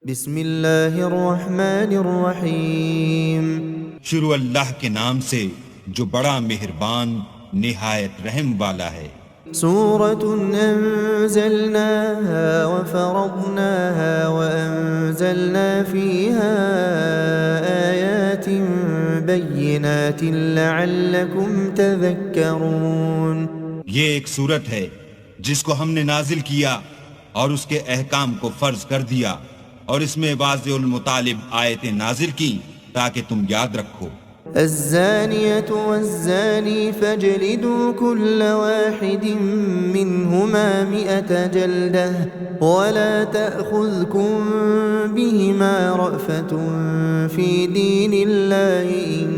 بسم اللہ الرحمن الرحیم شروع اللہ کے نام سے جو بڑا مہربان نہایت رحم والا ہے۔ سورة أنزلناها وفرضناها وأنزلنا فيها آيات بينات لعلكم تذكرون۔ یہ ایک سورت ہے جس کو ہم نے نازل کیا اور اس کے احکام کو فرض کر دیا، اور اس میں واضح المطالب آیتیں نازل کی تاکہ تم یاد رکھو۔ الزانية والزاني فاجلدوا كل واحد منهما 100 جلدة ولا تأخذكم بهما رأفة في دين الله إن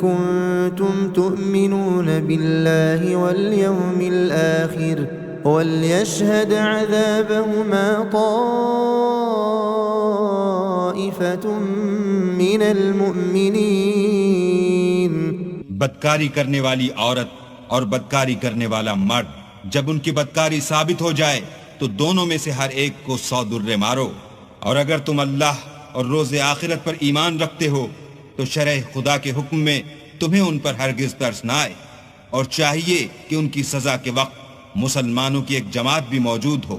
كنتم تؤمنون بالله واليوم الآخر وليشهد عذابهما طائفة من المؤمنين۔ بدکاری کرنے والی عورت اور بدکاری کرنے والا مرد جب ان کی بدکاری ثابت ہو جائے تو دونوں میں سے ہر ایک کو 100 درے مارو، اور اگر تم اللہ اور روز آخرت پر ایمان رکھتے ہو تو شرع خدا کے حکم میں تمہیں ان پر ہرگز ترس نہ آئے، اور چاہیے کہ ان کی سزا کے وقت مسلمانوں کی ایک جماعت بھی موجود ہو۔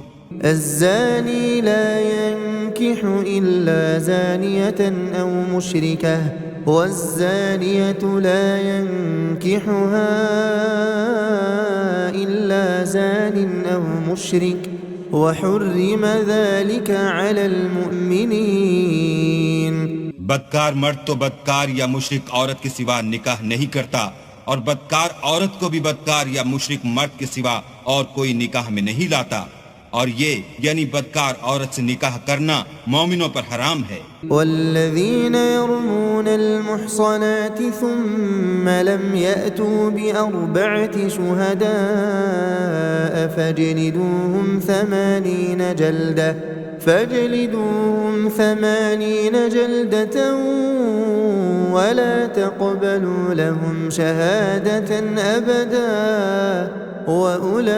الزاني لا ينكح إلا زانية أو مشركة والزانية لا ينكحها إلا زان أو مشرك وحرم ذلك على المؤمنين۔ بدکار مرد تو بدکار یا مشرک عورت کے سوا نکاح نہیں کرتا، اور بدکار عورت کو بھی بدکار یا مشرک مرد کے سوا اور کوئی نکاح میں نہیں لاتا، اور یہ یعنی بدکار عورت سے نکاح کرنا مومنوں پر حرام ہے۔ والذین يرمون المحصنات ثم لم يأتوا بأربعة شهداء فاجلدوهم 80 جلدة ولا تقبلوا لهم شهادة أبدا وَأُولَئِكَ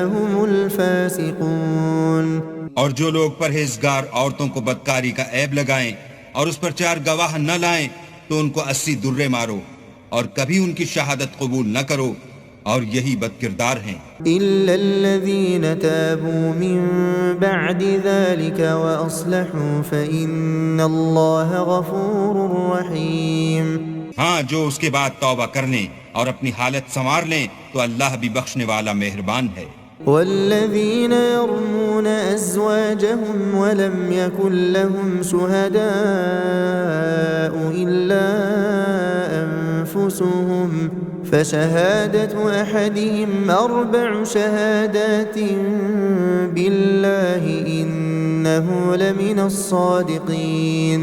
هُمُ الْفَاسِقُونَ۔ اور جو لوگ پرہیزگار عورتوں کو بدکاری کا عیب لگائیں اور اس پر 4 گواہ نہ لائیں تو ان کو 80 درے مارو، اور کبھی ان کی شہادت قبول نہ کرو، اور یہی بد کردار ہیں۔ إِلَّا الَّذِينَ تَابُوا مِن بَعْدِ ذَلِكَ وَأَصْلَحُوا فَإِنَّ اللَّهَ غَفُورٌ رَحِيمٌ۔ ہاں، جو اس کے بعد توبہ کر لیں اور اپنی حالت سنوار لیں تو اللہ بھی بخشنے والا مہربان ہے۔ والذین یرمون ازواجهم ولم يكن لهم شهداء إلا أنفسهم فشهادة أحدهم 4 شهادات بالله إنه لمن الصادقين۔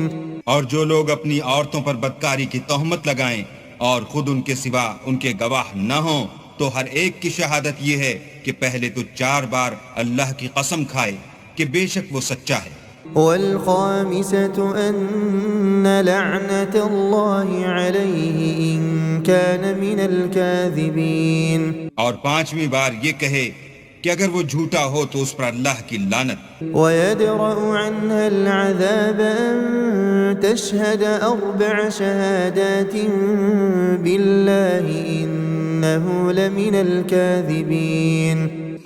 اور جو لوگ اپنی عورتوں پر بدکاری کی تہمت لگائیں اور خود ان کے سوا ان کے گواہ نہ ہوں تو ہر ایک کی شہادت یہ ہے کہ پہلے تو 4 بار اللہ کی قسم کھائے کہ بے شک وہ سچا ہے۔ والخامسة أن لعنة الله عليه إن كان من الكاذبين۔ اور 5ویں بار یہ کہے کہ اگر وہ جھوٹا ہو تو اس پر اللہ کی لعنت۔ ويدرأ عنها العذاب أن تشهد 4 شهادات بالله إنه لمن الكاذبين۔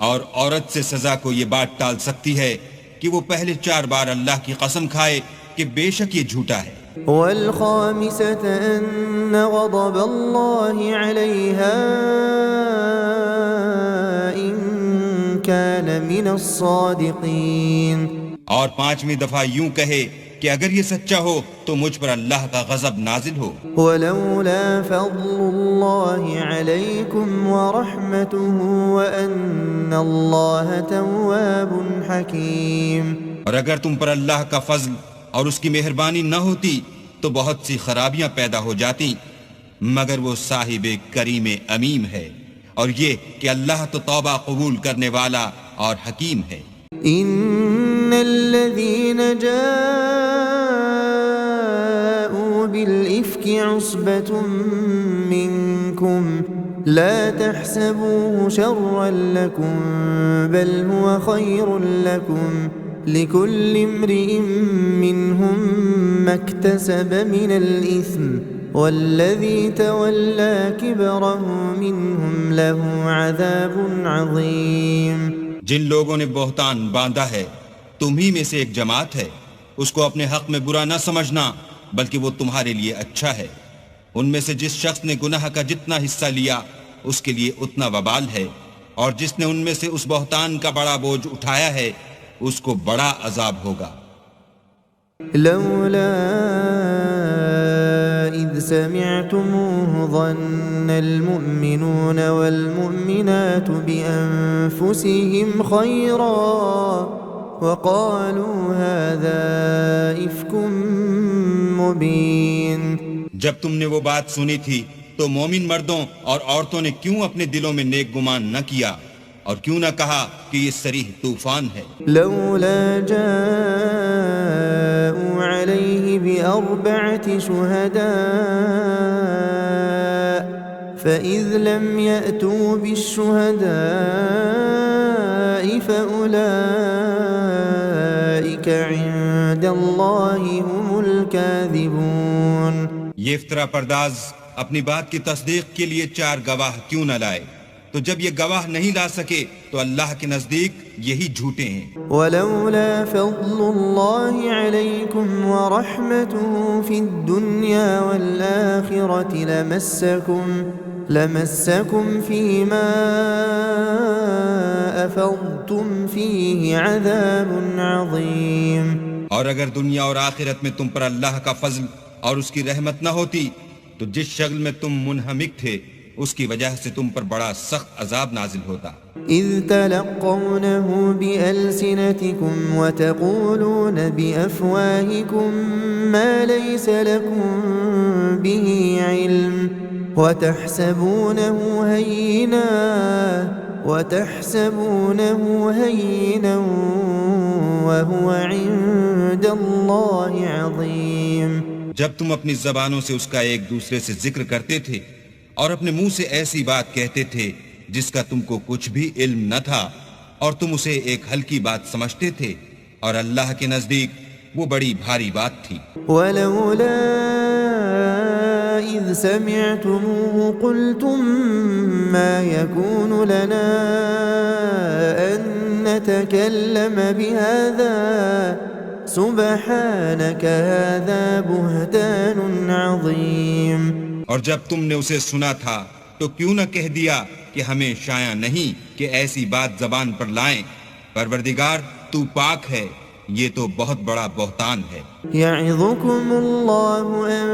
اور عورت سے سزا کو یہ بات ٹال سکتی ہے کہ وہ پہلے 4 بار اللہ کی قسم کھائے کہ بے شک یہ جھوٹا ہے۔ والخامسة أن غضب الله عليها إن كان من الصادقين۔ اور 5ویں دفعہ یوں کہے کہ اگر یہ سچا ہو تو مجھ پر اللہ کا غضب نازل ہو۔ ولولا فضل الله عليكم ورحمته وأن الله تواب حكيم۔ اور اگر تم پر اللہ کا فضل اور اس کی مہربانی نہ ہوتی تو بہت سی خرابیاں پیدا ہو جاتی، مگر وہ صاحب کریم امیم ہے، اور یہ کہ اللہ تو توبہ قبول کرنے والا اور حکیم ہے۔ ان الذين جاءوا بالإفك عصبة منكم لا تحسبوه شرا لكم بل هو خير لكم لكل امرئ منهم ما اكتسب من الإثم والذي تولى كبره منهم له عذاب عظيم. جن لوگوں نے بہتان باندھا ہے تم ہی میں سے ایک جماعت ہے، اس کو اپنے حق میں برا نہ سمجھنا بلکہ وہ تمہارے لیے اچھا ہے. ان میں سے جس شخص نے گناہ کا جتنا حصہ لیا اس کے لیے اتنا وبال ہے، اور جس نے ان میں سے اس بہتان کا بڑا بوجھ اٹھایا ہے اس کو بڑا عذاب ہوگا. لولا إذ سمعتموه ظن المؤمنون والمؤمنات بأنفسهم خيرا وقالوا هذا إفك مبين. جب تم نے وہ بات سنی تھی تو مومن مردوں اور عورتوں نے کیوں اپنے دلوں میں نیک گمان نہ کیا اور کیوں نہ کہا کہ یہ صریح طوفان ہے. لولا جاءوا عليه بأربعة شهداء فإذ لم يأتوا بالشهداء فأولئك عند الله هم الكاذبون. یہ افترا پرداز اپنی بات کی تصدیق کے لیے 4 گواہ کیوں نہ لائے؟ تو جب یہ گواہ نہیں لا سکے تو اللہ کے نزدیک یہی جھوٹے ہیں. ولولا فضل الله عليكم ورحمته في الدنيا والآخرة لمسكم فيما أفضتم فيه عذاب عظيم. اور اگر دنیا اور آخرت میں تم پر اللہ کا فضل اور اس کی رحمت نہ ہوتی تو جس شغل میں تم منہمک تھے اس کی وجہ سے تم پر بڑا سخت عذاب نازل ہوتا. اذ تلقونه بألسنتكم وتقولون بأفواهكم ما ليس لكم به علم وتحسبونه هينا وهو عند الله عظيم. جب تم اپنی زبانوں سے اس کا ایک دوسرے سے ذکر کرتے تھے اور اپنے منہ سے ایسی بات کہتے تھے جس کا تم کو کچھ بھی علم نہ تھا اور تم اسے ایک ہلکی بات سمجھتے تھے اور اللہ کے نزدیک وہ بڑی بھاری بات تھی. ولولا إذ سمعتموه قلتم ما يكون لنا أن نتكلم بهذا سبحانك هذا بهتان عظيم. اور جب تم نے اسے سنا تھا تو کیوں نہ کہہ دیا کہ ہمیں شایع نہیں کہ ایسی بات زبان پر لائیں. پروردگار تو پاک ہے، یہ تو بہت بڑا بہتان ہے. يعظكم الله أن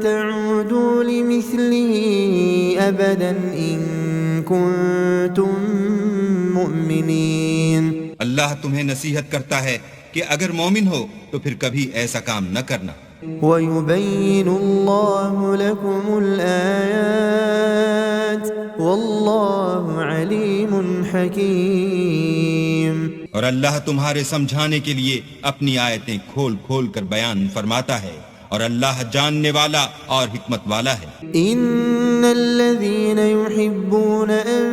تعودوا لمثله أبدا إن كنتم مؤمنين. اللہ تمہیں نصیحت کرتا ہے کہ اگر مومن ہو تو پھر کبھی ایسا کام نہ کرنا. وَيُبَيِّنُ اللَّهُ لَكُمُ الْآيَاتِ وَاللَّهُ عَلِيمٌ حَكِيمٌ. اور اللہ تمہارے سمجھانے کے لیے اپنی آیتیں کھول کھول کر بیان فرماتا ہے اور اللہ جاننے والا اور حکمت والا ہے. إِنَّ الَّذِينَ يُحِبُّونَ أَن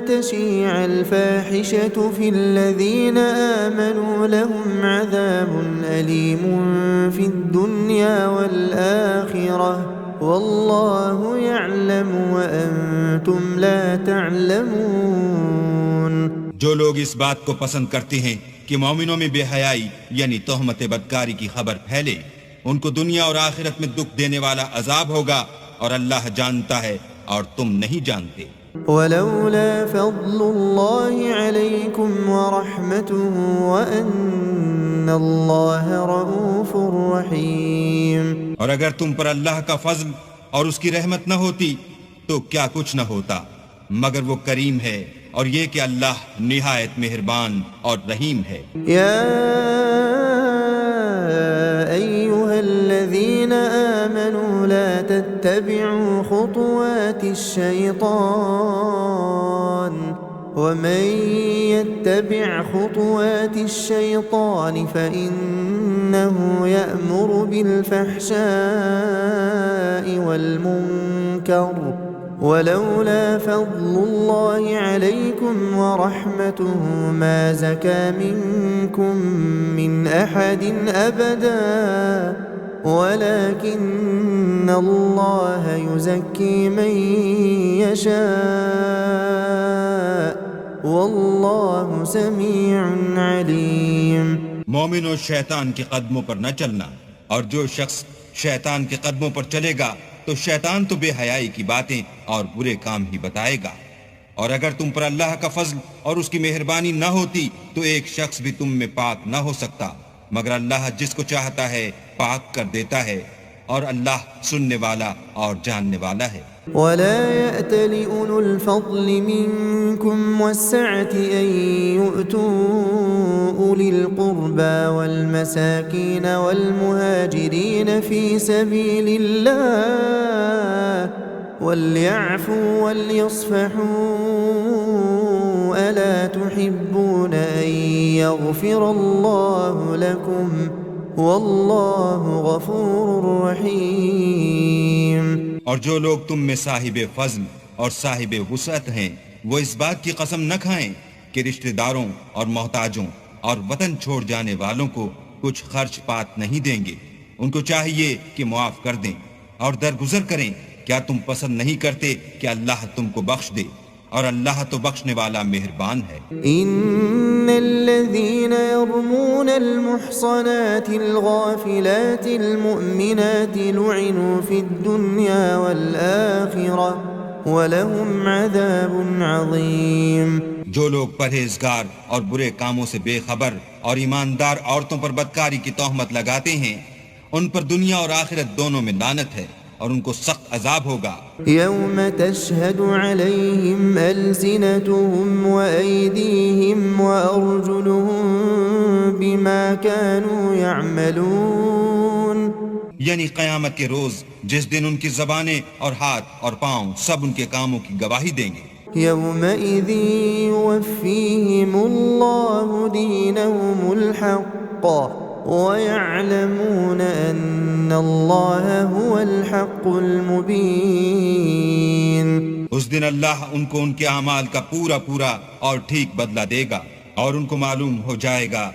تَشِيعَ الْفَاحِشَةُ فِي الَّذِينَ آمَنُوا لَهُمْ عَذَابٌ أَلِيمٌ فِي الدُّنْيَا وَالْآخِرَةِ وَاللَّهُ يَعْلَمُ وَأَنْتُمْ لَا تَعْلَمُونَ. جو لوگ اس بات کو پسند کرتے ہیں کہ مومنوں میں بے حیائی یعنی تہمت بدکاری کی خبر پھیلے، ان کو دنیا اور آخرت میں دکھ دینے والا عذاب ہوگا اور اللہ جانتا ہے اور تم نہیں جانتے. ولولا فضل الله عليكم ورحمته وأن الله رؤوف رحيم. اور اگر تم پر اللہ کا فضل اور اس کی رحمت نہ ہوتی تو کیا کچھ نہ ہوتا، مگر وہ کریم ہے اور یہ کہ اللہ نہایت مہربان اور رحیم ہے. يا أيها الذين آمنوا لا تتبعوا خطوات الشيطان ومن يتبع خطوات الشيطان فإنه يأمر بالفحشاء والمنكر ولولا فضل الله عليكم ورحمته ما زكى منكم من أحد أبدا ولكن الله يزكي من يشاء والله سميع عليم. مومنوں شیطان کے قدموں پر نہ چلنا، اور جو شخص شیطان کے قدموں پر چلے گا تو شیطان تو بے حیائی کی باتیں اور برے کام ہی بتائے گا. اور اگر تم پر اللہ کا فضل اور اس کی مہربانی نہ ہوتی تو ایک شخص بھی تم میں پاک نہ ہو سکتا، مگر اللہ جس کو چاہتا ہے پاک کر دیتا ہے، اور اللہ سننے والا اور جاننے والا ہے. ولا يأتل أولو الفضل منكم والسعة أن يؤتوا أولي القربى والمساكين والمهاجرين في سبيل الله وليعفوا وليصفحوا ألا تحبون أن يغفر الله لكم والله غفور رحيم. اور جو لوگ تم میں صاحب فضل اور صاحب وسعت ہیں وہ اس بات کی قسم نہ کھائیں کہ رشتہ داروں اور محتاجوں اور وطن چھوڑ جانے والوں کو کچھ خرچ پات نہیں دیں گے. ان کو چاہیے کہ معاف کر دیں اور درگزر کریں. کیا تم پسند نہیں کرتے کہ اللہ تم کو بخش دے؟ اور اللہ تو بخشنے والا مہربان ہے. ان الذين يرمون المحصنات الغافلات المؤمنات لعنوا في الدنيا والآخرة ولهم عذاب عظيم. جو لوگ پرہیزگار اور برے کاموں سے بے خبر اور ایماندار عورتوں پر بدکاری کی تہمت لگاتے ہیں ان پر دنیا اور آخرت دونوں میں لعنت ہے اور ان کو سخت عذاب ہوگا. يوم تشهد عليهم ألسنتهم وأيديهم وأرجلهم بما كانوا يعملون. یعنی قیامت کے روز جس دن ان کی زبانیں اور ہاتھ اور پاؤں سب ان کے کاموں کی گواہی دیں گے. يومئذ يوفيهم الله دينهم الحق ويعلمون أن الله هو الحق المبين. اس دن اللہ ان کو ان کے اعمال کا پورا پورا اور ٹھیک بدلہ دے گا اور ان کو معلوم ہو جائے گا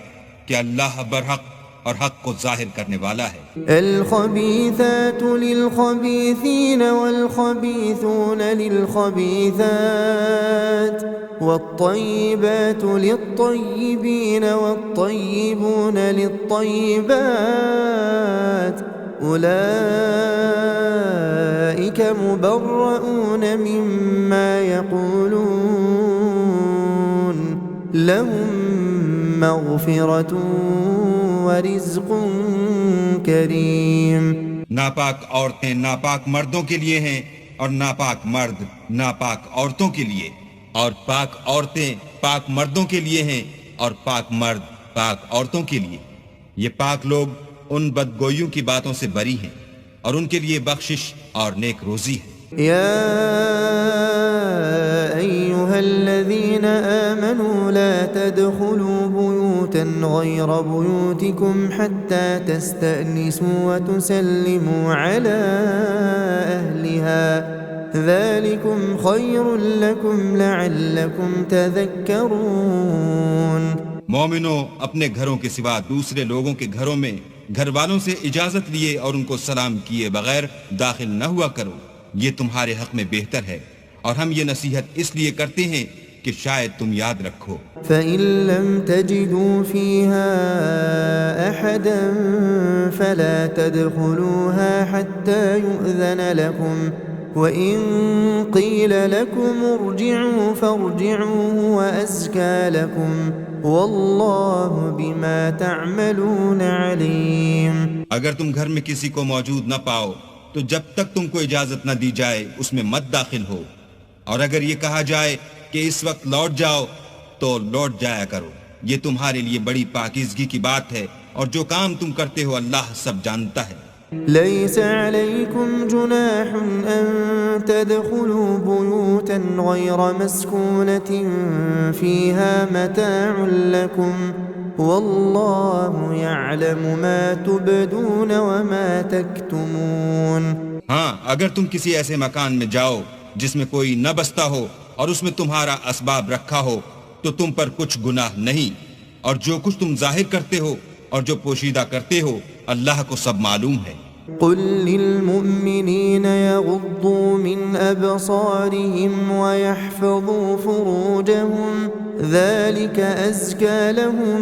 کہ اللہ برحق اور حق کو ظاہر کرنے والا ہے. الخبيثات للخبيثين والخبيثون للخبيثات والطيبات للطيبين والطيبون للطيبات أولئك مبرؤون مما يقولون لهم مغفرة ورزق کریم. ناپاک عورتیں ناپاک مردوں کے لیے ہیں اور ناپاک مرد ناپاک عورتوں کے لیے، اور پاک عورتیں پاک مردوں کے لیے ہیں اور پاک مرد پاک عورتوں کے لیے. یہ پاک لوگ ان بدگوئیوں کی باتوں سے بری ہیں اور ان کے لیے بخشش اور نیک روزی ہے. يا أيها الذين آمنوا لا تدخلوا بيوتا غير بيوتكم حتى تستأنسوا وتسلموا على أهلها ذلكم خير لكم لعلكم تذكرون. مومنوں اپنے گھروں کے سوا دوسرے لوگوں کے گھروں میں گھر والوں سے اجازت لیے اور ان کو سلام کیے بغیر داخل نہ ہوا کرو، یہ تمہارے حق میں بہتر ہے، اور ہم یہ نصیحت اس لیے کرتے ہیں کہ شاید تم یاد رکھو. فَإِن لَّمْ تَجِدُوا فِيهَا أَحَدًا فَلَا تَدْخُلُوهَا حَتَّى يُؤْذَنَ لَكُمْ وَإِن قِيلَ لَكُمْ ارْجِعُوا فَارْجِعُوا هُوَ أَزْكَىٰ لَكُمْ وَاللَّهُ بِمَا تَعْمَلُونَ عَلِيمٌ. اگر تم گھر میں کسی کو موجود نہ پاؤ تو جب تک تم کو اجازت نہ دی جائے اس میں مت داخل ہو، اور اگر یہ کہا جائے کہ اس وقت لوٹ جاؤ تو لوٹ جایا کرو. یہ تمہارے لیے بڑی پاکیزگی کی بات ہے، اور جو کام تم کرتے ہو اللہ سب جانتا ہے. ليس عليكم جناح أن تدخلوا بيوتا غير مسكونة فيها متاع لكم والله يعلم ما تبدون وما تكتمون. ہاں، اگر تم کسی ایسے مکان میں جاؤ جس میں کوئی نہ بستا ہو اور اس میں تمہارا اسباب رکھا ہو تو تم پر کچھ گناہ نہیں، اور جو کچھ تم ظاہر کرتے ہو اور جو پوشیدہ کرتے ہو اللہ کو سب معلوم ہے۔ قل للمؤمنين يغضوا من أبصارهم ويحفظوا فروجهم ذلك أزكى لهم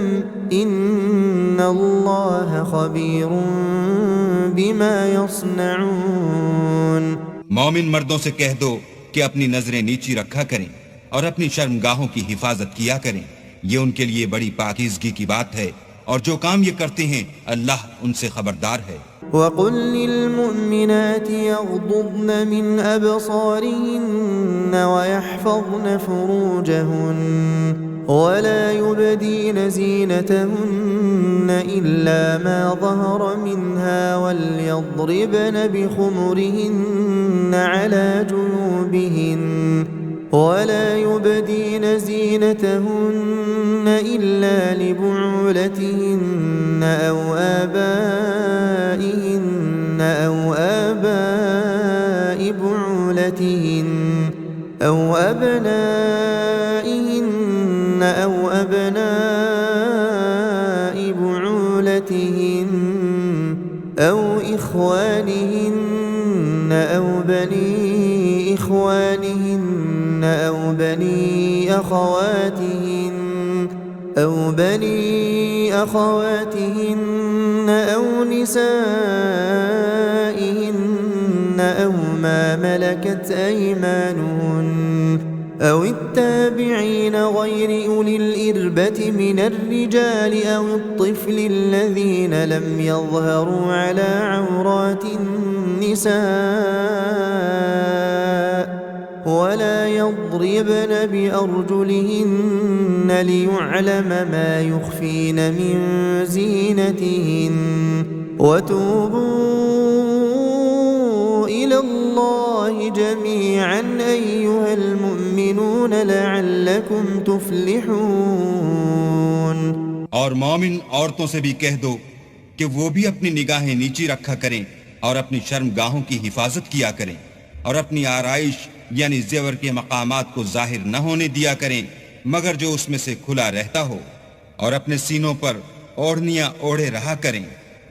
إن الله خبير بما يصنعون۔ مومن مردوں سے کہہ دو کہ اپنی نظریں نیچی رکھا کریں اور اپنی شرمگاہوں کی حفاظت کیا کریں، یہ ان کے لیے بڑی پاکیزگی کی بات ہے، اور جو کام یہ کرتے ہیں اللہ ان سے خبردار ہے۔ وقل للمؤمنات يغضضن من أبصارهن ويحفظن فروجهن ولا يبدين زينتهن إلا ما ظهر منها وليضربن بخمرهن على جيوبهن ولا يبدين زينتهن إلا لبعولتهن أو آبائهن أو آباء بعولتهن أو أبنائهن أو أبناء بعولتهن أو إخوانهن أو بني إخوانهن أو بني أخواتهن أو نسائهن أو ما ملكت أيمانهن أو التابعين غير أولي الإربة من الرجال أو الطفل الذين لم يظهروا على عورات النساء ولا يضربن بأرجلهن ليعلم ما يخفين من زينتهن وتوبوا إلى الله جميعا أيها المؤمنون لعلكم تفلحون۔ اور مومن عورتوں سے بھی کہہ دو کہ وہ بھی اپنی نگاہیں نیچی رکھا کریں اور اپنی شرمگاہوں کی حفاظت کیا کریں، اور اپنی آرائش یعنی زیور کے مقامات کو ظاہر نہ ہونے دیا کریں مگر جو اس میں سے کھلا رہتا ہو، اور اپنے سینوں پر اوڑھنیاں اوڑھے رہا کریں،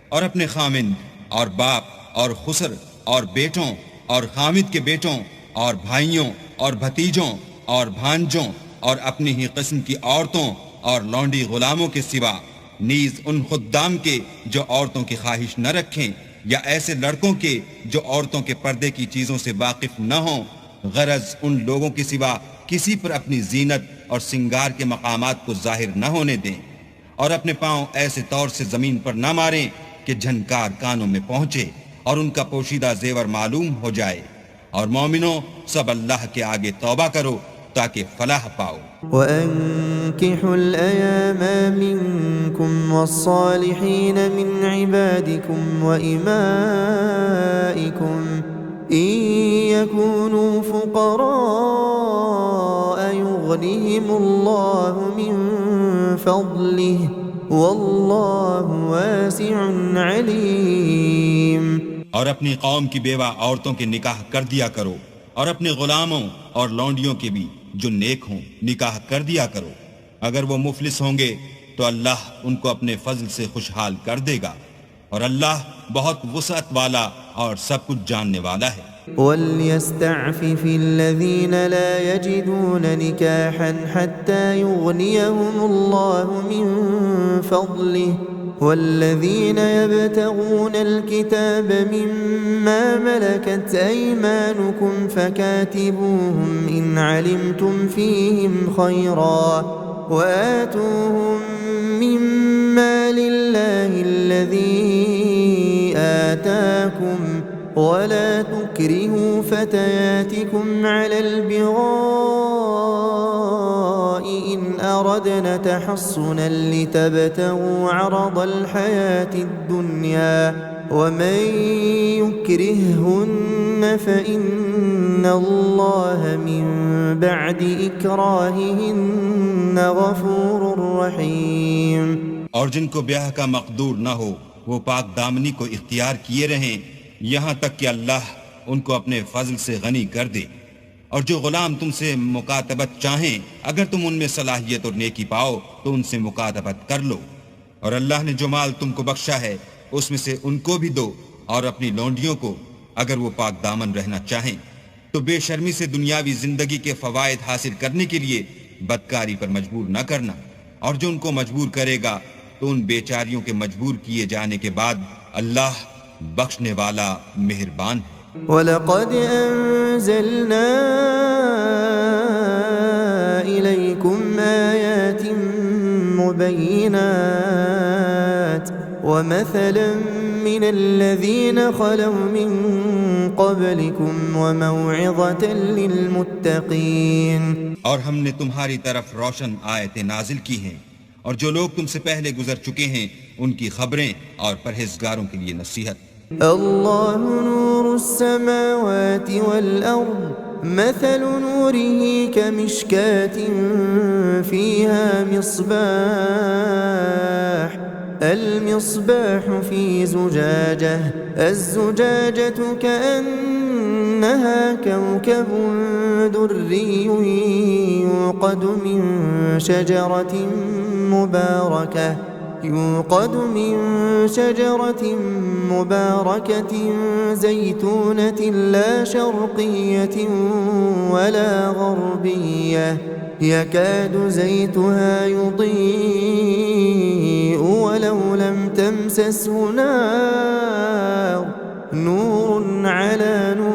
اور اپنے خامند اور باپ اور خسر اور بیٹوں اور خامد کے بیٹوں اور بھائیوں اور بھتیجوں اور بھانجوں اور اپنی ہی قسم کی عورتوں اور لونڈی غلاموں کے سوا، نیز ان خدام کے جو عورتوں کی خواہش نہ رکھیں، یا ایسے لڑکوں کے جو عورتوں کے پردے کی چیزوں سے واقف نہ ہوں، غرض ان لوگوں کے سوا کسی پر اپنی زینت اور سنگار کے مقامات کو ظاہر نہ ہونے دیں، اور اپنے پاؤں ایسے طور سے زمین پر نہ ماریں کہ جھنکار کانوں میں پہنچے اور ان کا پوشیدہ زیور معلوم ہو جائے، اور مومنوں سب اللہ کے آگے توبہ کرو تاکہ فلاح پاؤ۔ وَأَنكِحُوا الْأَيَامَ مِنكُمْ وَالصَّالِحِينَ مِنْ عِبَادِكُمْ وَإِمَائِكُمْ إِن يَكُونُوا فُقَرَاءَ يُغْنِهِمُ اللَّهُ مِنْ فَضْلِهِ وَاللَّهُ وَاسِعٌ عَلِيمٌ۔ اور اپنی قوم کی بیوہ عورتوں کے نکاح کر دیا کرو، اور اپنے غلاموں اور لونڈیوں کے بھی جو نیک ہوں نکاح کر دیا کرو، اگر وہ مفلس ہوں گے تو اللہ ان کو اپنے فضل سے خوشحال کر دے گا، اور اللہ بہت وسعت والا اور سب کچھ جاننے والا ہے۔ وَلْيَسْتَعْفِفِ الَّذِينَ لَا يَجِدُونَ نِكَاحًا حَتَّى يُغْنِيَهُمُ اللَّهُ مِنْ فَضْلِهِ وَالَّذِينَ يَبْتَغُونَ الْكِتَابَ مِمَّا مَلَكَتْ أَيْمَانُكُمْ فَكَاتِبُوهُمْ إِنْ عَلِمْتُمْ فِيهِمْ خَيْرًا وَآتُوهُمْ مِمَّا لِلَّهِ الَّذِي آتَاكُمْ وَلَا تُكْرِهُوا فَتَيَاتِكُمْ عَلَى الْبِغَاءِ إِنْ أَرَدْنَ تَحَصُّنًا لِتَبْتَغُوا عَرَضَ الْحَيَاةِ الدُّنْيَا وَمَنْ يُكْرِههُنَّ فَإِنَّ اللَّهَ مِنْ بَعْدِ إِكْرَاهِهِنَّ غَفُورٌ رَحِيمٌ۔ اور جن کو بیاہ کا مقدور نہ ہو وہ پاک دامنی کو اختیار کیے رہیں یہاں تک کہ اللہ ان کو اپنے فضل سے غنی کر دے، اور جو غلام تم سے مکاتبت چاہیں اگر تم ان میں صلاحیت اور نیکی پاؤ تو ان سے مکاتبت کر لو، اور اللہ نے جو مال تم کو بخشا ہے اس میں سے ان کو بھی دو، اور اپنی لونڈیوں کو اگر وہ پاک دامن رہنا چاہیں، تو بے شرمی سے دنیاوی زندگی کے فوائد حاصل کرنے کے لیے بدکاری پر مجبور نہ کرنا، اور جو ان کو مجبور کرے گا تو ان بیچاریوں کے مجبور کیے جانے کے بعد اللہ بخشنے والا مہربان ہے۔ وَلَقَدْ أَنزَلْنَا إِلَيْكُمْ آيَاتٍ مُبَيِّنَاتٍ وَمَثَلًا مِّنَ الَّذِينَ خَلَوْا مِن قَبْلِكُمْ وَمَوْعِظَةً لِّلْمُتَّقِينَ، اور ہم نے تمہاری طرف روشن آیتیں نازل کی ہیں، اور جو لوگ تم سے پہلے گزر چکے ہیں ان کی خبریں اور پرہیزگاروں کے لیے نصیحت۔ اللہ نور السماوات والأرض مثل نوره كمشكاة فيها مصباح المصباح في زجاجة الزجاجة كأنها كوكب دري يوقد من شجرة مباركة زيتونة لا شرقية ولا غربية يكاد زيتها يضيء ولو لم تمسسه نار نور على نور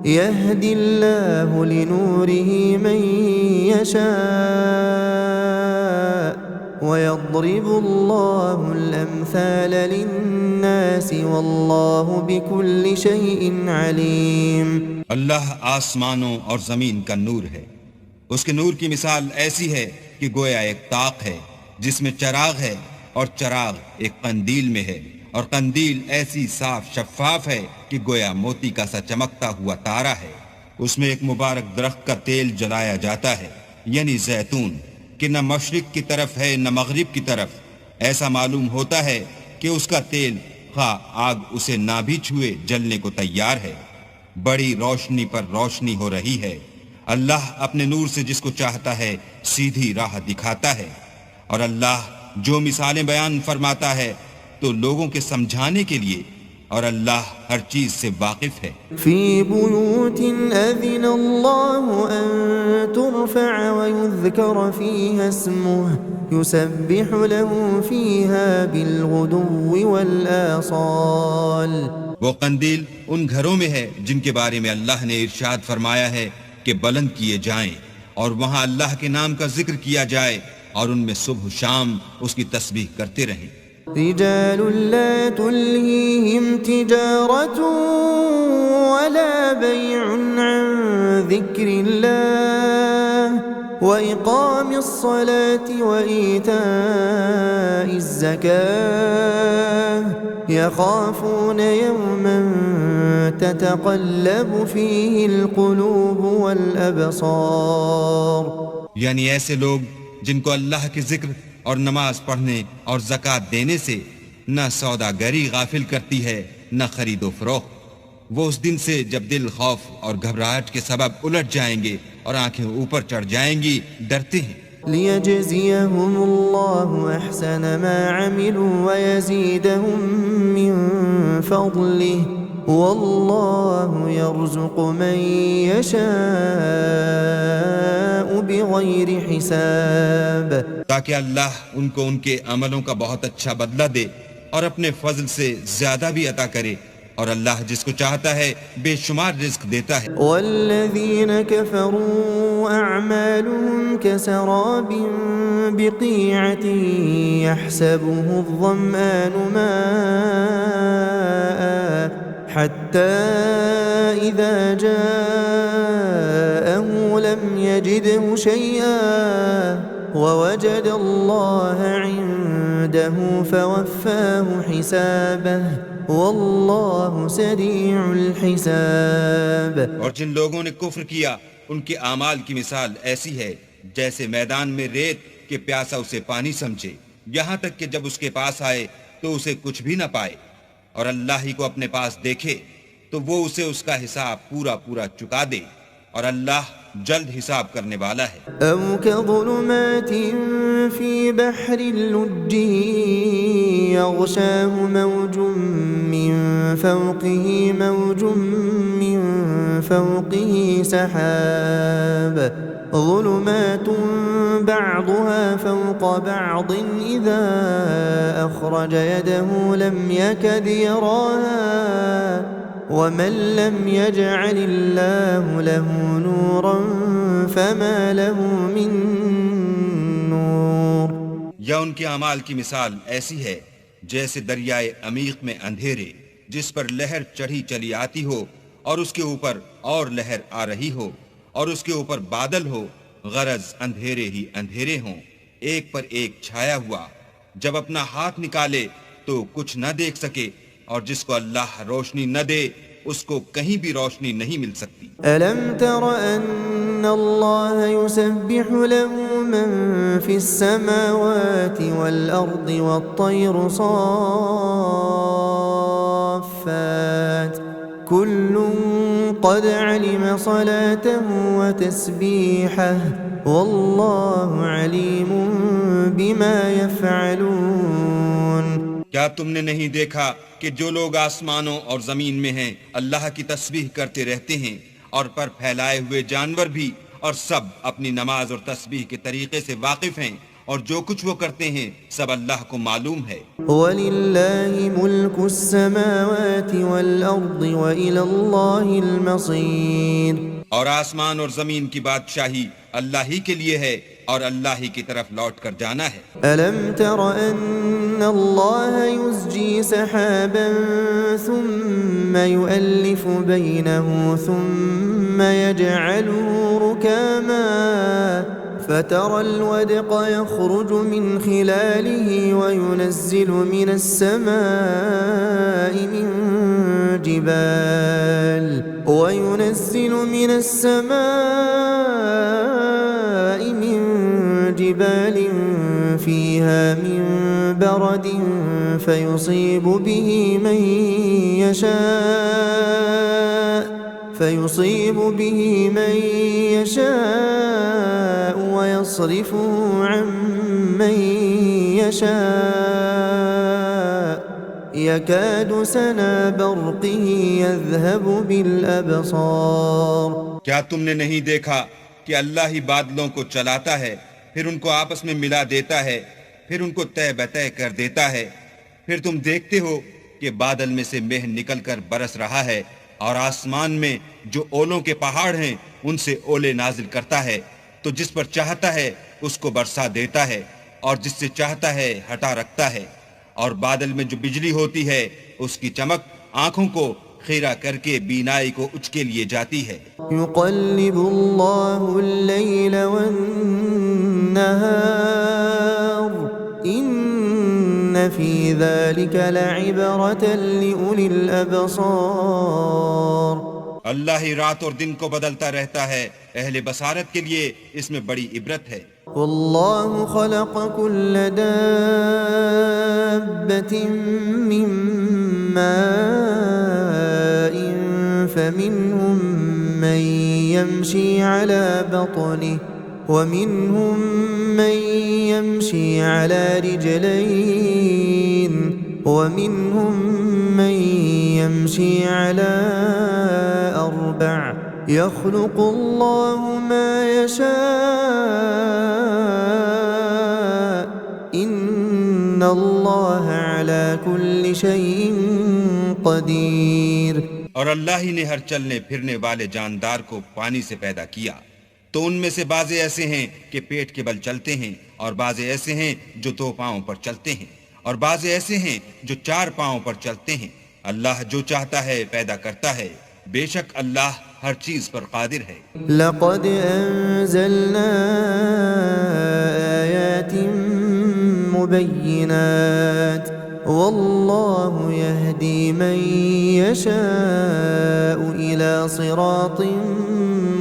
يهدي الله لنوره من يشاء وَيَضْرِبُ اللَّهُ الْأَمْثَالَ لِلنَّاسِ وَاللَّهُ بِكُلِّ شَيْءٍ عَلِيمٌ۔ اللہ آسمانوں اور زمین کا نور ہے، اس کے نور کی مثال ایسی ہے کہ گویا ایک طاق ہے جس میں چراغ ہے، اور چراغ ایک قندیل میں ہے، اور قندیل ایسی صاف شفاف ہے کہ گویا موتی کا سا چمکتا ہوا تارا ہے۔ اس میں ایک مبارک درخت کا تیل جلایا جاتا ہے، یعنی زیتون، کہ نہ مشرق کی طرف ہے نہ مغرب کی طرف۔ ایسا معلوم ہوتا ہے کہ اس کا تیل خواہ آگ اسے نہ بھی چھوئے جلنے کو تیار ہے۔ بڑی روشنی پر روشنی ہو رہی ہے۔ اللہ اپنے نور سے جس کو چاہتا ہے سیدھی راہ دکھاتا ہے، اور اللہ جو مثالیں بیان فرماتا ہے تو لوگوں کے سمجھانے کے لیے، اور اللہ ہر چیز سے واقف ہے۔ فی بیوت اذن اللہ ان ترفع ویذکر فیہا اسمہ یسبح له فیہا بالغدو والآصال۔ وہ قندیل ان گھروں میں ہے جن کے بارے میں اللہ نے ارشاد فرمایا ہے کہ بلند کیے جائیں، اور وہاں اللہ کے نام کا ذکر کیا جائے، اور ان میں صبح و شام اس کی تسبیح کرتے رہیں۔ رجال لا تلهيهم تجارة ولا بيع عن ذكر الله وإقام الصلاة وإيتاء الزكاة يخافون يوما تتقلب فيه القلوب والأبصار، یعنی ایسے لوگ جن کو اللہ کے ذکر اور نماز پڑھنے اور زکوٰۃ دینے سے نہ سوداگری غافل کرتی ہے نہ خرید و فروخت، وہ اس دن سے جب دل خوف اور گھبراہٹ کے سبب الٹ جائیں گے اور آنکھیں اوپر چڑھ جائیں گی، ڈرتے ہیں۔ لِيَجْزِيَهُمُ اللَّهُ أَحْسَنَ مَا عَمِلُوا وَيَزِيدَهُم مِّن فَضْلِهِ وَاللَّهُ يَرْزُقُ مَن يَشَاءُ بِغَيْرِ حِسَابٍ، تاکہ اللہ ان کو ان کے عملوں کا بہت اچھا بدلہ دے اور اپنے فضل سے زیادہ بھی عطا کرے، اور اللہ جس کو چاہتا ہے بے شمار رزق دیتا ہے۔ والذین کفروا اعمالهم كسراب بقیعة يحسبه الظمآن ماء حتى إذا جاءه لم يجده شيئا ووجد الله عنده فوفاه حسابه واللہ سریع الحساب۔ اور جن لوگوں نے کفر کیا ان کے اعمال کی مثال ایسی ہے جیسے میدان میں ریت کہ پیاسا اسے پانی سمجھے، یہاں تک کہ جب اس کے پاس آئے تو اسے کچھ بھی نہ پائے، اور اللہ ہی کو اپنے پاس دیکھے تو وہ اسے اس کا حساب پورا پورا چکا دے، اور اللہ جلد حساب کرنے والا ہے۔ أو كظلمات في بحر اللج يغشاه موج من فوقه موج من فوقه سحاب ظلمات بعضها فوق بعض إذا أخرج يده لم يكد يراها ومن لم يجعل الله له نورا فما له من نور۔ یا ان کے اعمال کی مثال ایسی ہے جیسے دریائے عمیق میں اندھیرے جس پر لہر چڑھی چلی آتی ہو اور اس کے اوپر اور لہر آ رہی ہو اور اس کے اوپر بادل ہو، غرض اندھیرے ہی اندھیرے ہوں، ایک پر ایک چھایا ہوا، جب اپنا ہاتھ نکالے تو کچھ نہ دیکھ سکے، اور جس کو اللہ روشنی نہ دے اس کو کہیں بھی روشنی نہیں مل سکتی۔ ألم تر أن الله يسبح له من في السماوات والأرض والطير صافات كل قد علم صلاته وتسبيحه والله عليم بما يفعلون۔ کیا تم نے نہیں دیکھا کہ جو لوگ آسمانوں اور زمین میں ہیں اللہ کی تسبیح کرتے رہتے ہیں، اور پر پھیلائے ہوئے جانور بھی، اور سب اپنی نماز اور تسبیح کے طریقے سے واقف ہیں، اور جو کچھ وہ کرتے ہیں سب اللہ کو معلوم ہے۔ وَلِلَّهِ مُلْكُ السَّمَاوَاتِ وَالْأَرْضِ وَإِلَى اللَّهِ الْمَصِيرُ۔ اور آسمان اور زمین کی بادشاہی اللہ ہی کے لیے ہے، اور اللہ ہی کی طرف لوٹ کر جانا ہے۔ أَلَمْ تَرَ أَنَّ اللَّهَ يُزْجِي سَحَابًا ثُمَّ يُؤَلِّفُ بَيْنَهُ ثُمَّ يَجْعَلُهُ رُكَامًا فَتَرَى الْوَدْقَ يَخْرُجُ مِنْ خِلَالِهِ وَيُنَزِّلُ مِنَ السَّمَاءِ من جبال فيها من برد فيصيب به من يشاء ويصرفه عن من يشاء يكاد سنا برقه يذهب بالأبصار۔ کیا تم نے نہیں دیکھا کہ اللہ ہی بادلوں کو چلاتا ہے، پھر ان کو آپس میں ملا دیتا ہے، پھر ان کو طے بطے کر دیتا ہے، پھر تم دیکھتے ہو کہ بادل میں سے مہ نکل کر برس رہا ہے، اور آسمان میں جو اولوں کے پہاڑ ہیں ان سے اولے نازل کرتا ہے، تو جس پر چاہتا ہے اس کو برسا دیتا ہے، اور جس سے چاہتا ہے ہٹا رکھتا ہے، اور بادل میں جو بجلی ہوتی ہے اس کی چمک آنکھوں کو خیرہ کر کے بینائی کو اچکے لیے جاتی ہے۔ يقلب الله الليل والنهار إن في ذلك لعبرة لأولي الأبصار۔ اللہ ہی رات اور دن کو بدلتا رہتا ہے، اہل بصارت کے لیے اس میں بڑی عبرت ہے۔ والله خلق كل دابة من ماء فمنهم من يمشي على بطنه ومنهم من يمشي على رجلين ومنهم من يمشي على أربع يخلق الله ما يشاء إن الله على كل شيء قدير۔ اور اللہ ہی نے ہر چلنے پھرنے والے جاندار کو پانی سے پیدا کیا، تو ان میں سے بعض ایسے ہیں کہ پیٹ کے بل چلتے ہیں، اور بعض ایسے ہیں جو دو پاؤں پر چلتے ہیں، اور بعض ایسے ہیں جو چار پاؤں پر چلتے ہیں۔ اللہ جو چاہتا ہے پیدا کرتا ہے، بے شک اللہ ہر چیز پر قادر ہے۔ لقد أنزلنا آيات مبينات والله يهدي من يشاء إلى صراط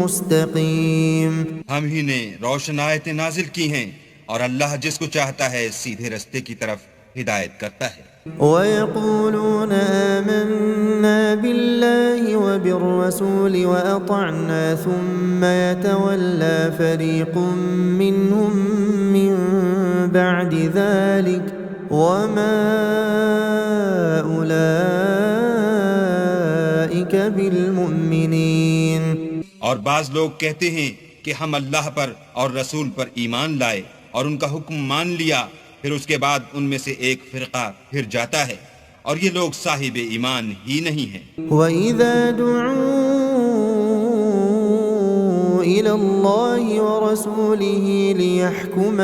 مستقيم۔ ہم ہی نے روشن آیتیں نازل کی ہیں، اور اللہ جس کو چاہتا ہے سیدھے رستے کی طرف ہدایت کرتا ہے۔ وَيَقُولُونَ آمَنَّا بِاللَّهِ وَبِالرَّسُولِ وَأَطَعْنَا ثُمَّ يَتَوَلَّى فَرِيقٌ مِّنْهُم مِّن بَعْدِ ذَلِكَ وَمَا أُولَئِكَ بِالْمُؤْمِنِينَ۔ اور بعض لوگ کہتے ہیں کہ ہم اللہ پر اور رسول پر ایمان لائے اور ان کا حکم مان لیا، پھر اس کے بعد ان میں سے ایک فرقہ پھر جاتا ہے، اور یہ لوگ صاحب ایمان ہی نہیں ہیں۔ وَإِذَا دُعُوا إِلَى اللَّهِ وَرَسُولِهِ لِيَحْكُمَ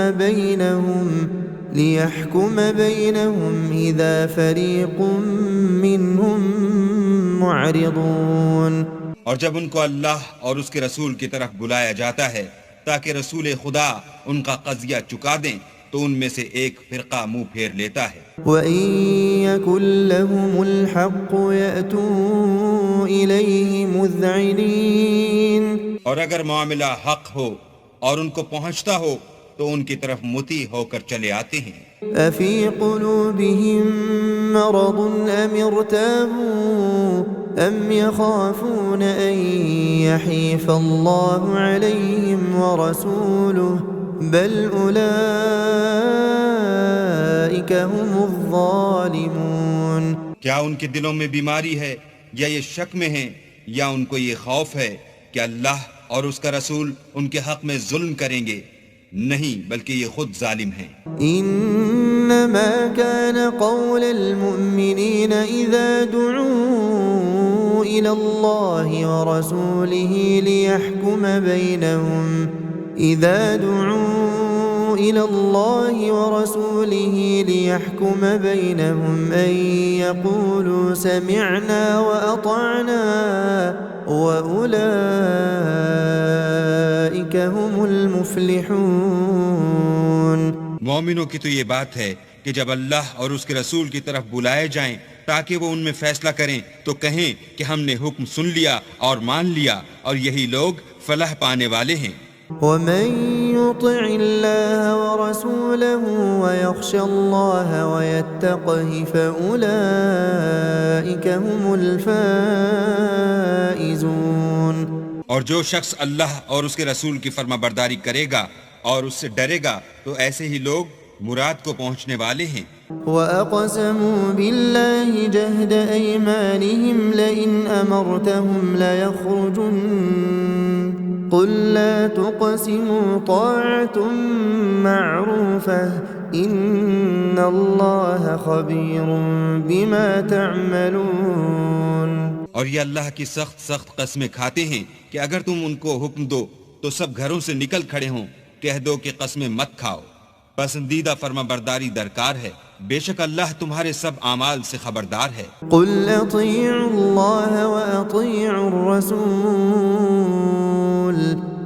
بَيْنَهُمْ إِذَا فَرِيقٌ مِّنْهُمْ مُعْرِضُونَ۔ اور جب ان کو اللہ اور اس کے رسول کی طرف بلایا جاتا ہے تاکہ رسول خدا ان کا قضیہ چکا دیں، تو ان میں سے ایک فرقہ منہ پھیر لیتا ہے۔ وَإِن يَكُن لَّهُمُ الْحَقُّ يَأْتُوا إِلَيْهِ مُذْعِنِينَ۔ اور اگر معاملہ حق ہو اور ان کو پہنچتا ہو تو ان کی طرف مطیع ہو کر چلے آتے ہیں۔ أَفِي قُلُوبِهِم مَّرَضٌ أَمِ ارْتَابُوا أَمْ يَخَافُونَ أَن يَحِيفَ اللَّهُ عَلَيْهِمْ وَرَسُولُهُ بَلْ أُولَئِكَ هُمُ الظَّالِمُونَ۔ کیا ان کے دلوں میں بیماری ہے یا یہ شک میں ہیں یا ان کو یہ خوف ہے کہ اللہ اور اس کا رسول ان کے حق میں ظلم کریں گے؟ نہیں، بلکہ یہ خود ظالم ہیں۔ انما كان قول المؤمنين اذا دعوا الى الله ورسوله ليحكم بينهم ان يقولوا سمعنا واطعنا وأولئك هم المفلحون۔ مومنوں کی تو یہ بات ہے کہ جب اللہ اور اس کے رسول کی طرف بلائے جائیں تاکہ وہ ان میں فیصلہ کریں تو کہیں کہ ہم نے حکم سن لیا اور مان لیا، اور یہی لوگ فلاح پانے والے ہیں۔ ومن يطع الله ورسوله ويخشى الله ويتقه فأولئك هم الفائزون۔ اور جو شخص اللہ اور اس کے رسول کی فرما برداری کرے گا اور اس سے ڈرے گا تو ایسے ہی لوگ مراد کو پہنچنے والے ہیں۔ وَأَقْسَمُوا بِاللَّهِ جَهْدَ أَيْمَانِهِمْ لَئِنْ أَمَرْتَهُمْ لَيَخْرُجُنَّ قُلْ لَا تُقْسِمُوا طَاعَةٌ مَّعْرُوفَةٌ إِنَّ اللَّهَ خَبِيرٌ بِمَا تَعْمَلُونَ۔ اور یہ اللہ کی سخت قسمیں کھاتے ہیں کہ اگر تم ان کو حکم دو تو سب گھروں سے نکل کھڑے ہوں، کہہ دو کہ قسمیں مت کھاؤ، پسندیدہ فرما برداری درکار ہے، بے شک اللہ تمہارے سب اعمال سے خبردار ہے۔ قُلْ أَطِيعُوا اللَّهَ وَأَطِيعُوا الرَّسُولَ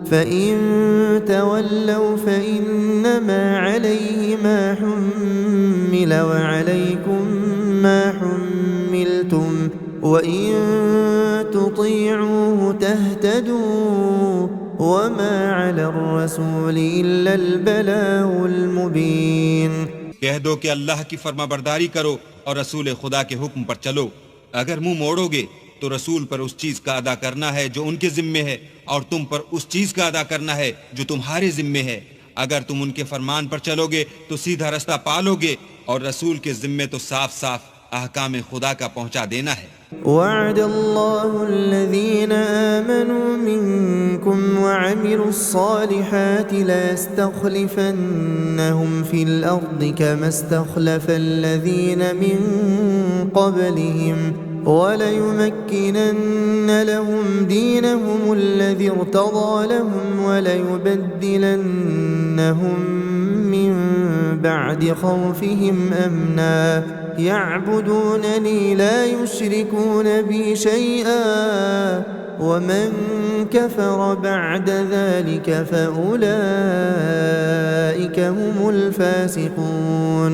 فَإِن تَوَلَّوْا فَإِنَّمَا عَلَيْهِ مَا حُمِّلَ وَعَلَيْكُمْ مَا حُمِّلْتُمْ وَإِن تُطِيعُوهُ تَهْتَدُوا وَمَا عَلَى الرَّسُولِ إِلَّا الْبَلَاغُ الْمُبِينُ۔ کہہ دو کہ اللہ کی فرما برداری کرو اور رسول خدا کے حکم پر چلو، اگر منہ موڑو گے تو رسول پر اس چیز کا ادا کرنا ہے جو ان کے ذمے ہے، اور تم پر اس چیز کا ادا کرنا ہے جو تمہارے ذمے ہے۔ اگر تم ان کے فرمان پر چلو گے تو سیدھا رستہ پالو گے، اور رسول کے ذمے تو صاف احکام خدا کا پہنچا دینا ہے۔ وعد الله الذين آمنوا منكم وعملوا الصالحات ليستخلفنهم في الأرض كما استخلف الذين من قبلهم وليمكنن لهم دينهم الذي ارتضى لهم وليبدلنهم من بعد خوفهم أمنا يعبدونني لا يشركون بي شيئا ومن كفر بعد ذلك فأولئك هم الفاسقون۔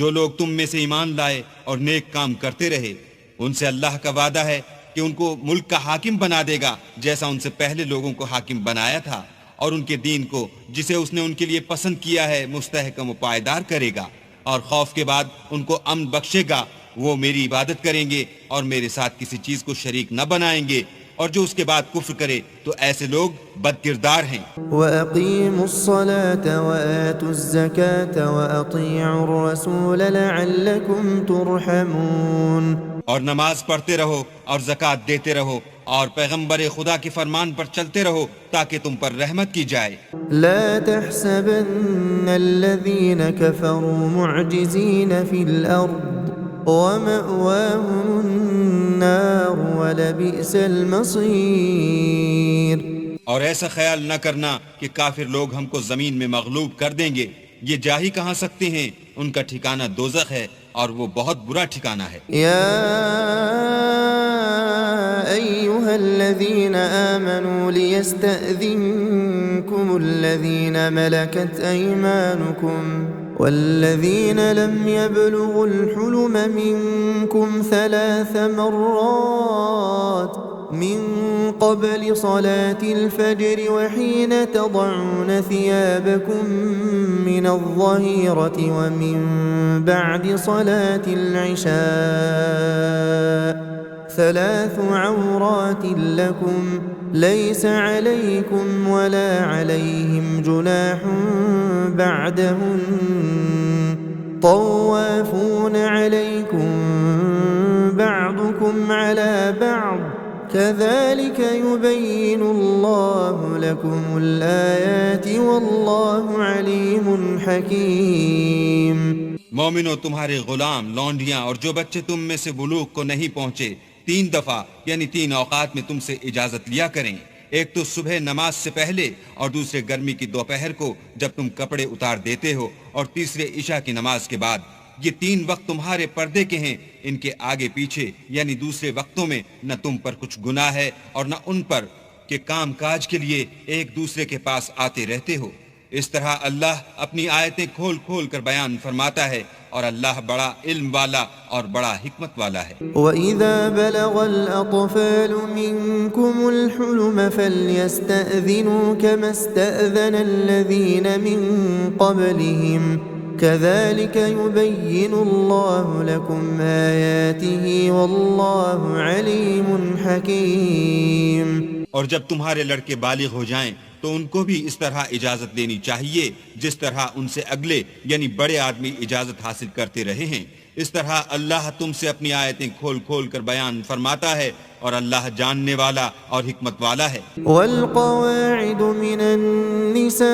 جو لوگ تم میں سے ایمان لائے اور نیک کام کرتے رہے، ان سے اللہ کا وعدہ ہے کہ ان کو ملک کا حاکم بنا دے گا جیسا ان سے پہلے لوگوں کو حاکم بنایا تھا، اور ان کے دین کو جسے اس نے ان کے لیے پسند کیا ہے مستحکم و پائیدار کرے گا، اور خوف کے بعد ان کو امن بخشے گا، وہ میری عبادت کریں گے اور میرے ساتھ کسی چیز کو شریک نہ بنائیں گے، اور جو اس کے بعد کفر کرے تو ایسے لوگ بد کردار ہیں۔ وَأَقِيمُوا الصَّلَاةَ وَآتُوا الزَّكَاةَ وَأَطِيعُوا الرَّسُولَ لَعَلَّكُمْ تُرْحَمُونَ، اور نماز پڑھتے رہو اور زکوٰۃ دیتے رہو اور پیغمبر خدا کے فرمان پر چلتے رہو تاکہ تم پر رحمت کی جائے۔ لا تحسبن الذين كفروا معجزين في الأرض ومأواهم النار ولبئس المصير۔ اور ایسا خیال نہ کرنا کہ کافر لوگ ہم کو زمین میں مغلوب کر دیں گے، یہ جا ہی کہاں سکتے ہیں، ان کا ٹھکانہ دوزخ ہے اور وہ بہت برا ٹھکانہ ہے۔ يا أيها الذين آمنوا ليستأذنكم الذين ملكت أيمانكم والذين لم يبلغوا الحلم منكم 3 مرات من قبل صلاة الفجر وحين تضعون ثيابكم من الظهيرة ومن بعد صلاة العشاء 3 عورات لكم ليس عليكم ولا عليهم جناح بعدهن طوافون عليكم بعضكم على بعض كذلك يبين الله لكم الآيات والله عليم حكيم۔ مومنو، تمہارے غلام، لونڈیاں اور جو بچے تم میں سے بلوغ کو نہیں پہنچے 3 دفعہ یعنی 3 اوقات میں تم سے اجازت لیا کریں، ایک تو صبح نماز سے پہلے اور دوسرے گرمی کی دوپہر کو جب تم کپڑے اتار دیتے ہو، اور تیسرے عشاء کی نماز کے بعد۔ یہ 3 وقت تمہارے پردے کے ہیں، ان کے آگے پیچھے یعنی دوسرے وقتوں میں نہ تم پر کچھ گناہ ہے اور نہ ان پر کہ کام کاج کے لیے ایک دوسرے کے پاس آتے رہتے ہو۔ اس طرح اللہ اپنی آیتیں کھول کھول کر بیان فرماتا ہے، اور اللہ بڑا علم والا اور بڑا حکمت والا ہے۔ وَإِذَا بَلَغَ الْأَطْفَالُ مِنْكُمُ الْحُلُمَ فَلْيَسْتَأْذِنُوا كَمَا اسْتَأْذَنَ الَّذِينَ مِنْ قَبْلِهِمْ كَذَلِكَ يُبَيِّنُ اللَّهُ لَكُمْ آيَاتِهِ وَاللَّهُ عَلِيمٌ حَكِيمٌ۔ اور جب تمہارے لڑکے بالغ ہو جائیں تو ان کو بھی اس طرح اجازت دینی چاہیے جس طرح ان سے اگلے یعنی بڑے آدمی اجازت حاصل کرتے رہے ہیں۔ اس طرح اللہ تم سے اپنی آیتیں کھول کھول کر بیان فرماتا ہے، اور اللہ جاننے والا اور حکمت والا ہے۔ والقواعد من النساء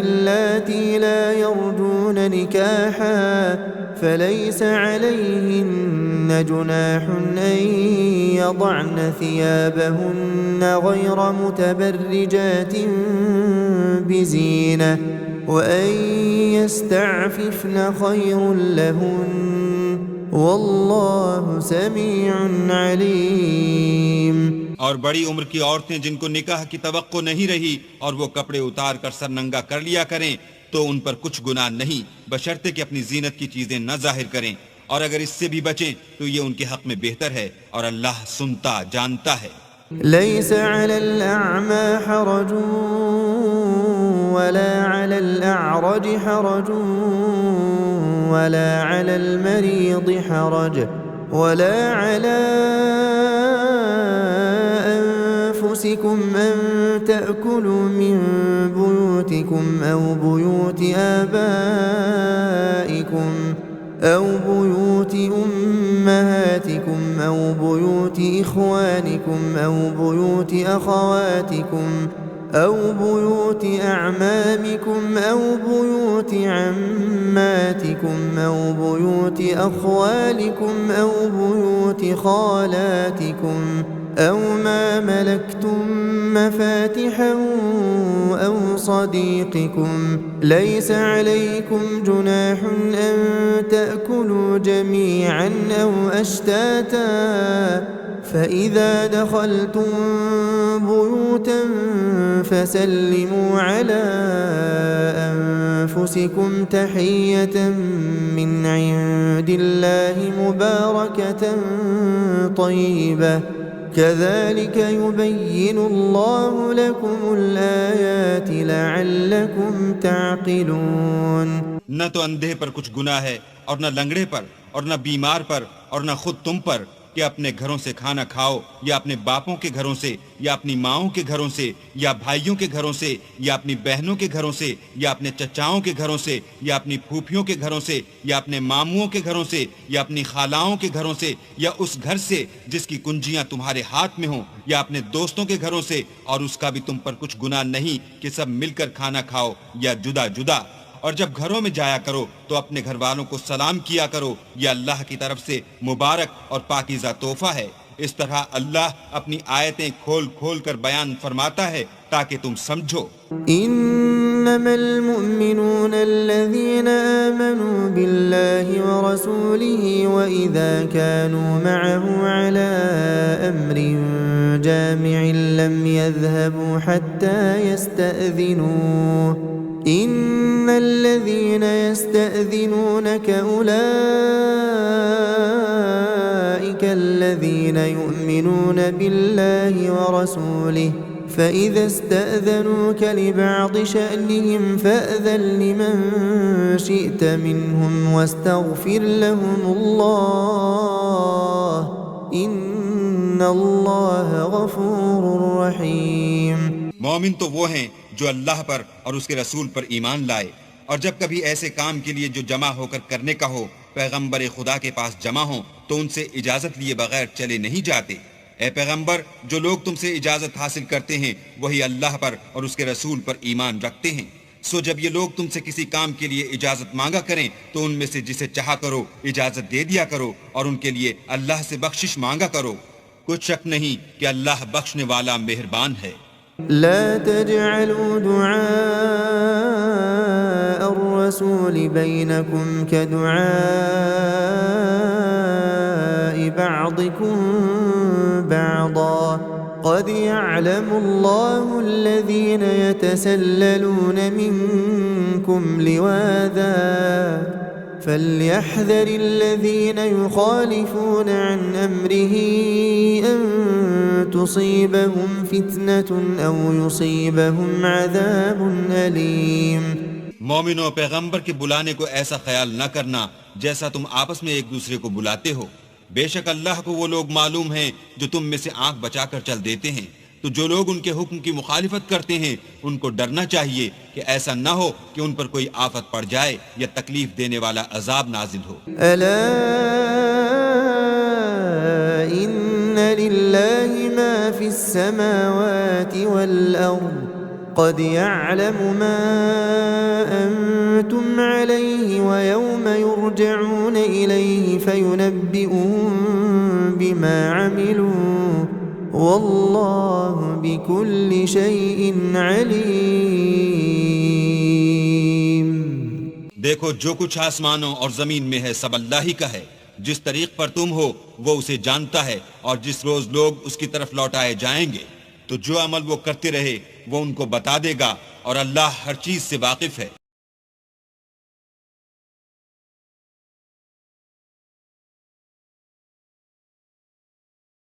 اللاتي لا يرجون نكاحا فليس عليهن جناح أن يضعن ثيابهن غير متبرجات بزينة وأن يستعففن خير لهن والله سميع عليم۔ اور بڑی عمر کی عورتیں جن کو نکاح کی توقع نہیں رہی اور وہ کپڑے اتار کر سر ننگا کر لیا کریں تو ان پر کچھ گناہ نہیں، بشرطے کہ اپنی زینت کی چیزیں نہ ظاہر کریں، اور اگر اس سے بھی بچیں تو یہ ان کے حق میں بہتر ہے، اور اللہ سنتا جانتا ہے۔ ليس على الأعمى حرج ولا على الأعرج حرج ولا على المريض حرج ولا على أنفسكم أن تأكلوا من بيوتكم أو بيوت آبائكم أو بيوت أمهاتكم أو بيوت إخوانكم أو بيوت أخواتكم أو بيوت أعمامكم أو بيوت عماتكم أو بيوت أخوالكم أو بيوت خالاتكم أو ما ملكتم مفاتحه أو صديقكم ليس عليكم جناح أن تأكلوا جميعا أو أشتاتا فإذا دخلتم بيوتا فسلموا على أنفسكم تحية من عند الله مباركة طيبة كذلك يبين الله لكم الآيات لعلكم تعقلون. نہ تو اندھے پر کچھ گناہ ہے اور نہ لنگڑے پر اور نہ بیمار پر اور نہ خود تم پر کہ اپنے گھروں سے کھانا کھاؤ یا اپنے باپوں کے گھروں سے یا اپنی ماؤں کے گھروں سے یا بھائیوں کے گھروں سے یا اپنی بہنوں کے گھروں سے یا اپنے چچاؤں کے گھروں سے یا اپنی پھوپھیوں کے گھروں سے یا اپنے ماموں کے گھروں سے یا اپنی خالاؤں کے گھروں سے یا اس گھر سے جس کی کنجیاں تمہارے ہاتھ میں ہوں یا اپنے دوستوں کے گھروں سے، اور اس کا بھی تم پر کچھ گناہ نہیں کہ سب مل کر کھانا کھاؤ یا جدا جدا. اور جب گھروں میں جایا کرو تو اپنے گھر والوں کو سلام کیا کرو، یہ اللہ کی طرف سے مبارک اور پاکیزہ تحفہ ہے. اس طرح اللہ اپنی آیتیں کھول کھول کر بیان فرماتا ہے تاکہ تم سمجھو. انما المؤمنون الذين آمنوا بالله ورسوله واذا كانوا معه على امر جامع لم يذهبوا حتى يستأذنوه. ان الذين يستأذنونك اولئك الذين يؤمنون بالله ورسوله فإذا استأذنوك لبعض شأنهم فأذن لمن شئت منهم واستغفر لهم الله إن الله غفور رحيم. مومن تو وہ ہیں جو اللہ پر اور اس کے رسول پر ایمان لائے، اور جب کبھی ایسے کام کے لیے جو جمع ہو کر کرنے کا ہو پیغمبر خدا کے پاس جمع ہوں تو ان سے اجازت لیے بغیر چلے نہیں جاتے. اے پیغمبر، جو لوگ تم سے اجازت حاصل کرتے ہیں وہی اللہ پر اور اس کے رسول پر ایمان رکھتے ہیں. سو جب یہ لوگ تم سے کسی کام کے لیے اجازت مانگا کریں تو ان میں سے جسے چاہا کرو اجازت دے دیا کرو، اور ان کے لیے اللہ سے بخشش مانگا کرو. کچھ شک نہیں کہ اللہ بخشنے والا مہربان ہے. لا تجعلوا دعاء الرسول بينكم كدعاء بعضكم بعضا قد يعلم الله الذين يتسللون منكم لواذا فليحذر الذين يخالفون عن أمره أن تصيبهم فتنة أو يصيبهم عذاب أليم. مومنوں، پیغمبر کے بلانے کو ایسا خیال نہ کرنا جیسا تم آپس میں ایک دوسرے کو بلاتے ہو. بے شک اللہ کو وہ لوگ معلوم ہیں جو تم میں سے آنکھ بچا کر چل دیتے ہیں. تو جو لوگ ان کے حکم کی مخالفت کرتے ہیں ان کو ڈرنا چاہیے کہ ایسا نہ ہو کہ ان پر کوئی آفت پڑ جائے یا تکلیف دینے والا عذاب نازل ہو. ألا إن لله ما في السماوات والأرض قد يعلم ما أنتم عليه ويوم يرجعون إليه فينبئهم بما عملوا واللہ بكل شيء علیم. دیکھو، جو کچھ آسمانوں اور زمین میں ہے سب اللہ ہی کا ہے. جس طریق پر تم ہو وہ اسے جانتا ہے، اور جس روز لوگ اس کی طرف لوٹائے جائیں گے تو جو عمل وہ کرتے رہے وہ ان کو بتا دے گا، اور اللہ ہر چیز سے واقف ہے.